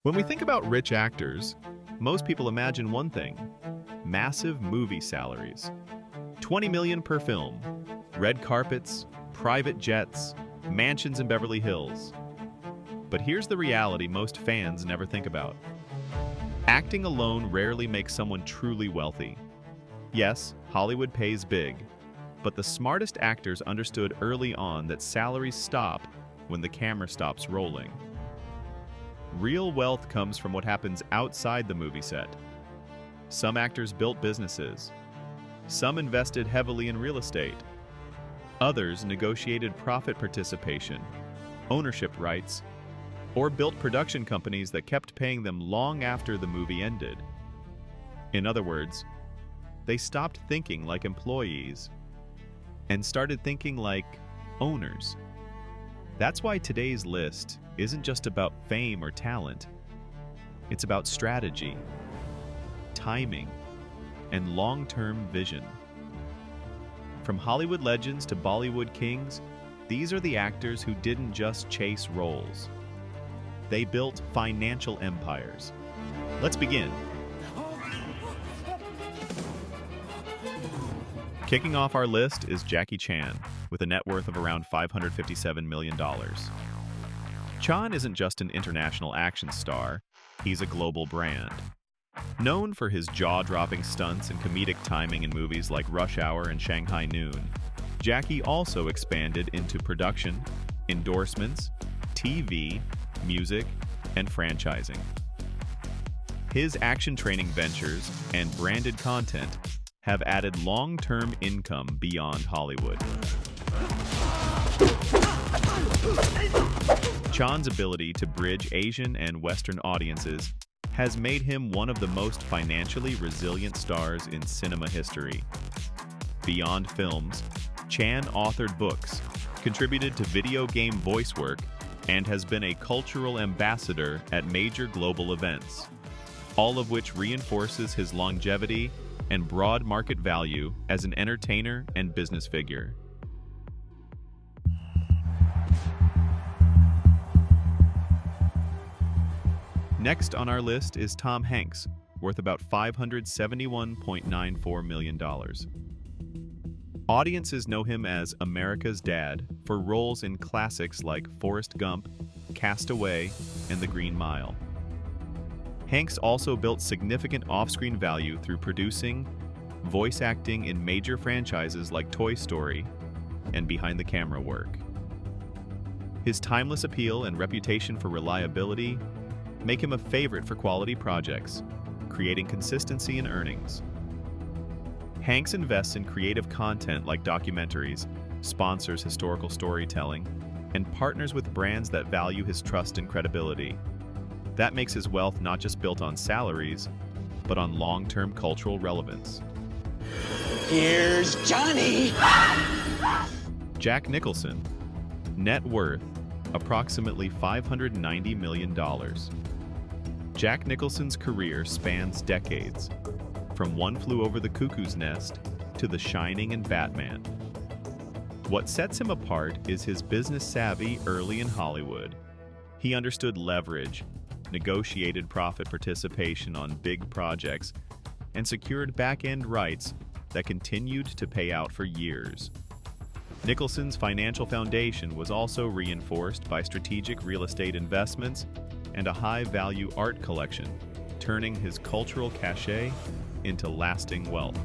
When we think about rich actors, most people imagine one thing: massive movie salaries. 20 million per film, red carpets, private jets, mansions in Beverly Hills. But here's the reality most fans never think about. Acting alone rarely makes someone truly wealthy. Yes, Hollywood pays big, but the smartest actors understood early on that salaries stop when the camera stops rolling. Real wealth comes from what happens outside the movie set. Some actors built businesses. Some invested heavily in real estate. Others negotiated profit participation, ownership rights, or built production companies that kept paying them long after the movie ended. In other words, they stopped thinking like employees and started thinking like owners. That's why today's list isn't just about fame or talent. It's about strategy, timing, and long-term vision. From Hollywood legends to Bollywood kings, these are the actors who didn't just chase roles. They built financial empires. Let's begin. Kicking off our list is Jackie Chan, with a net worth of around $557 million. Chan isn't just an international action star, he's a global brand. Known for his jaw-dropping stunts and comedic timing in movies like Rush Hour and Shanghai Noon, Jackie also expanded into production, endorsements, TV, music, and franchising. His action training ventures and branded content have added long-term income beyond Hollywood. Chan's ability to bridge Asian and Western audiences has made him one of the most financially resilient stars in cinema history. Beyond films, Chan authored books, contributed to video game voice work, and has been a cultural ambassador at major global events, all of which reinforces his longevity and broad market value as an entertainer and business figure. Next on our list is Tom Hanks, worth about $571.94 million. Audiences know him as America's Dad for roles in classics like Forrest Gump, Cast Away, and The Green Mile. Hanks also built significant off-screen value through producing, voice acting in major franchises like Toy Story, and behind-the-camera work. His timeless appeal and reputation for reliability make him a favorite for quality projects, creating consistency in earnings. Hanks invests in creative content like documentaries, sponsors historical storytelling, and partners with brands that value his trust and credibility. That makes his wealth not just built on salaries, but on long-term cultural relevance. Here's Johnny! Jack Nicholson, net worth approximately $590 million. Jack Nicholson's career spans decades, from One Flew Over the Cuckoo's Nest to The Shining and Batman. What sets him apart is his business savvy early in Hollywood. He understood leverage, negotiated profit participation on big projects, and secured back-end rights that continued to pay out for years. Nicholson's financial foundation was also reinforced by strategic real estate investments and a high-value art collection, turning his cultural cachet into lasting wealth.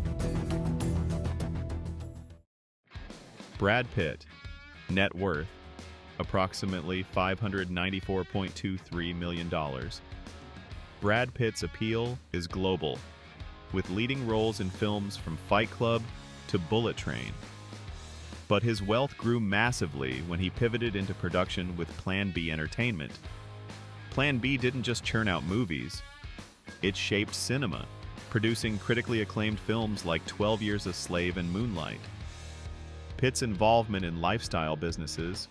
Brad Pitt, net worth approximately $594.23 million. Brad Pitt's appeal is global, with leading roles in films from Fight Club to Bullet Train. But his wealth grew massively when he pivoted into production with Plan B Entertainment. Plan B didn't just churn out movies, it shaped cinema, producing critically acclaimed films like 12 Years a Slave and Moonlight. Pitt's involvement in lifestyle businesses,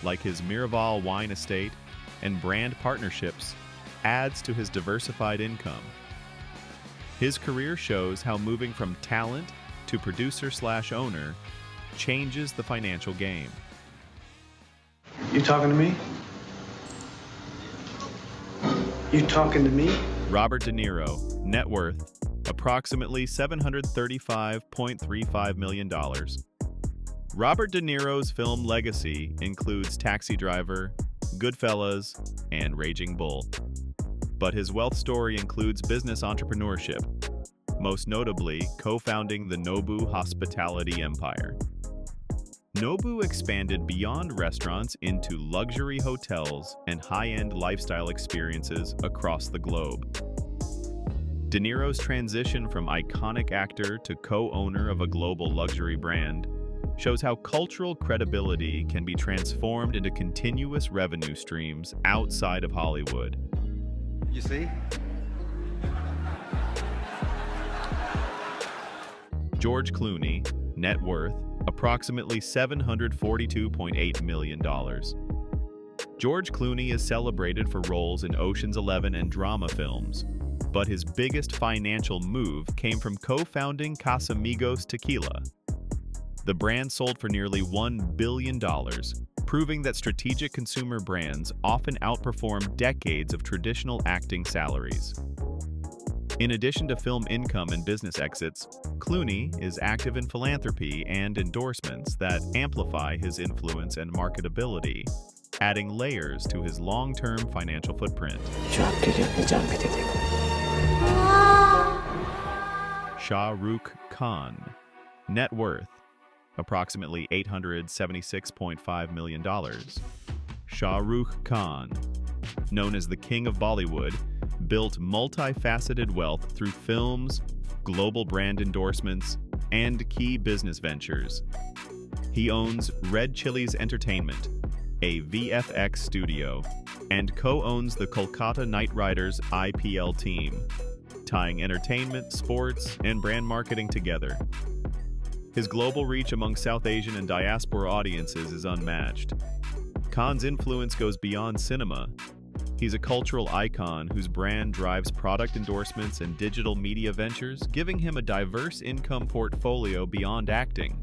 like his Miraval wine estate and brand partnerships, adds to his diversified income. His career shows how moving from talent to producer/owner changes the financial game. You talking to me? You talking to me? Robert De Niro, net worth, approximately $735.35 million. Robert De Niro's film legacy includes Taxi Driver, Goodfellas, and Raging Bull. But his wealth story includes business entrepreneurship, most notably co-founding the Nobu hospitality empire. Nobu expanded beyond restaurants into luxury hotels and high-end lifestyle experiences across the globe. De Niro's transition from iconic actor to co-owner of a global luxury brand shows how cultural credibility can be transformed into continuous revenue streams outside of Hollywood. You see? George Clooney, net worth, approximately $742.8 million. George Clooney is celebrated for roles in Ocean's 11 and drama films, but his biggest financial move came from co-founding Casamigos Tequila. The brand sold for nearly $1 billion, proving that strategic consumer brands often outperform decades of traditional acting salaries. In addition to film income and business exits, Clooney is active in philanthropy and endorsements that amplify his influence and marketability, adding layers to his long-term financial footprint. Shah Rukh Khan, net worth, approximately $876.5 million. Shah Rukh Khan, known as the King of Bollywood, built multifaceted wealth through films, global brand endorsements, and key business ventures. He owns Red Chillies Entertainment, a VFX studio, and co-owns the Kolkata Knight Riders IPL team, tying entertainment, sports, and brand marketing together. His global reach among South Asian and diaspora audiences is unmatched. Khan's influence goes beyond cinema. He's a cultural icon whose brand drives product endorsements and digital media ventures, giving him a diverse income portfolio beyond acting.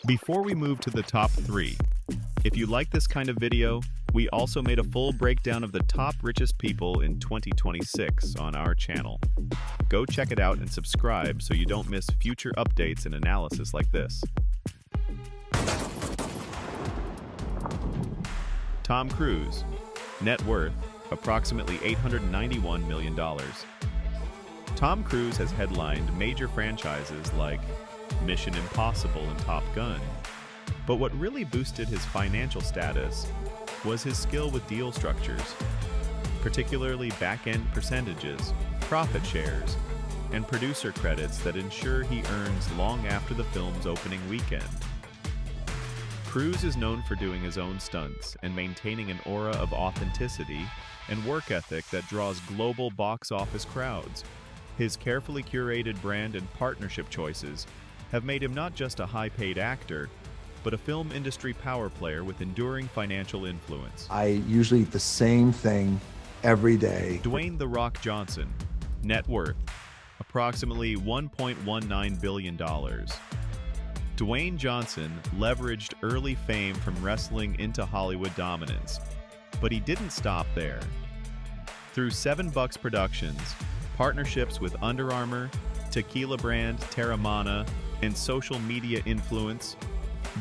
Before we move to the top 3, if you like this kind of video, we also made a full breakdown of the top richest people in 2026 on our channel. Go check it out and subscribe so you don't miss future updates and analysis like this. Tom Cruise, net worth, approximately $891 million. Tom Cruise has headlined major franchises like Mission Impossible and Top Gun. But what really boosted his financial status was his skill with deal structures, particularly back-end percentages, profit shares, and producer credits that ensure he earns long after the film's opening weekend. Cruise is known for doing his own stunts and maintaining an aura of authenticity and work ethic that draws global box office crowds. His carefully curated brand and partnership choices have made him not just a high-paid actor, but a film industry power player with enduring financial influence. I usually eat the same thing every day. Dwayne "The Rock" Johnson, net worth, approximately $1.19 billion. Dwayne Johnson leveraged early fame from wrestling into Hollywood dominance, but he didn't stop there. Through $7 Productions, partnerships with Under Armour, tequila brand Terramana, and social media influence,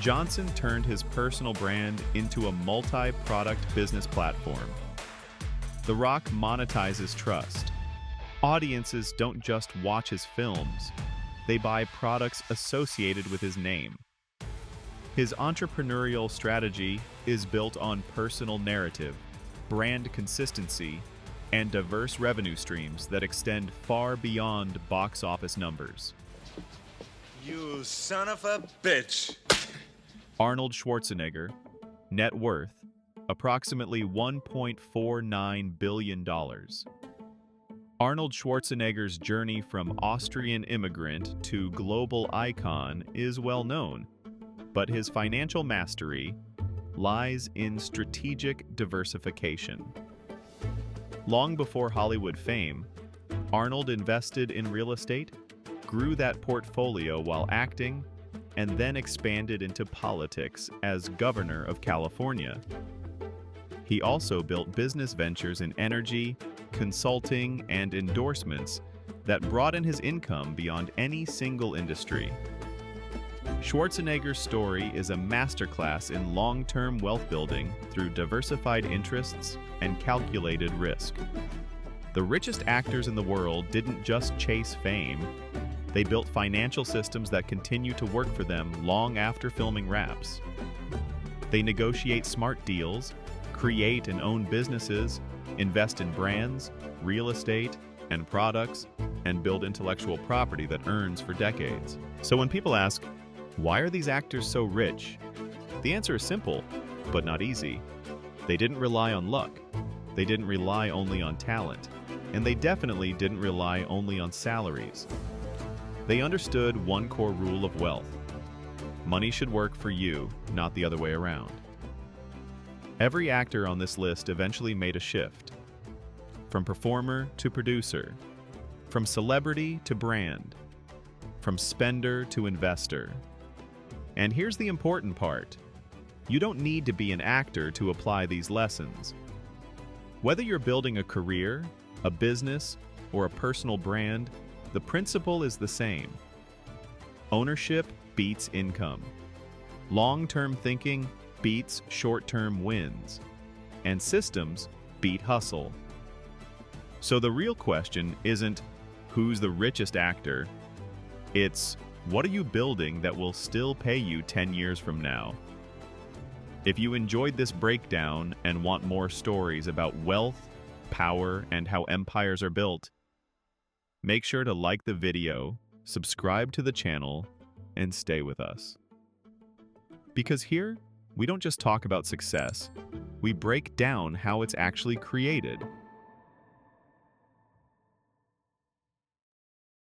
Johnson turned his personal brand into a multi-product business platform. The Rock monetizes trust. Audiences don't just watch his films, they buy products associated with his name. His entrepreneurial strategy is built on personal narrative, brand consistency, and diverse revenue streams that extend far beyond box office numbers. You son of a bitch! Arnold Schwarzenegger, net worth, approximately $1.49 billion. Arnold Schwarzenegger's journey from Austrian immigrant to global icon is well known, but his financial mastery lies in strategic diversification. Long before Hollywood fame, Arnold invested in real estate, grew that portfolio while acting, and then expanded into politics as governor of California. He also built business ventures in energy, consulting, and endorsements that broaden his income beyond any single industry. Schwarzenegger's story is a masterclass in long-term wealth building through diversified interests and calculated risk. The richest actors in the world didn't just chase fame, they built financial systems that continue to work for them long after filming wraps. They negotiate smart deals, create and own businesses, invest in brands, real estate, and products, and build intellectual property that earns for decades. So when people ask, why are these actors so rich? The answer is simple, but not easy. They didn't rely on luck. They didn't rely only on talent. And they definitely didn't rely only on salaries. They understood one core rule of wealth. Money should work for you, not the other way around. Every actor on this list eventually made a shift. From performer to producer. From celebrity to brand. From spender to investor. And here's the important part. You don't need to be an actor to apply these lessons. Whether you're building a career, a business, or a personal brand, the principle is the same. Ownership beats income. Long-term thinking beats short-term wins. And systems beat hustle. So the real question isn't who's the richest actor, it's what are you building that will still pay you 10 years from now? If you enjoyed this breakdown and want more stories about wealth, power, and how empires are built, make sure to like the video, subscribe to the channel, and stay with us. Because here, we don't just talk about success, we break down how it's actually created.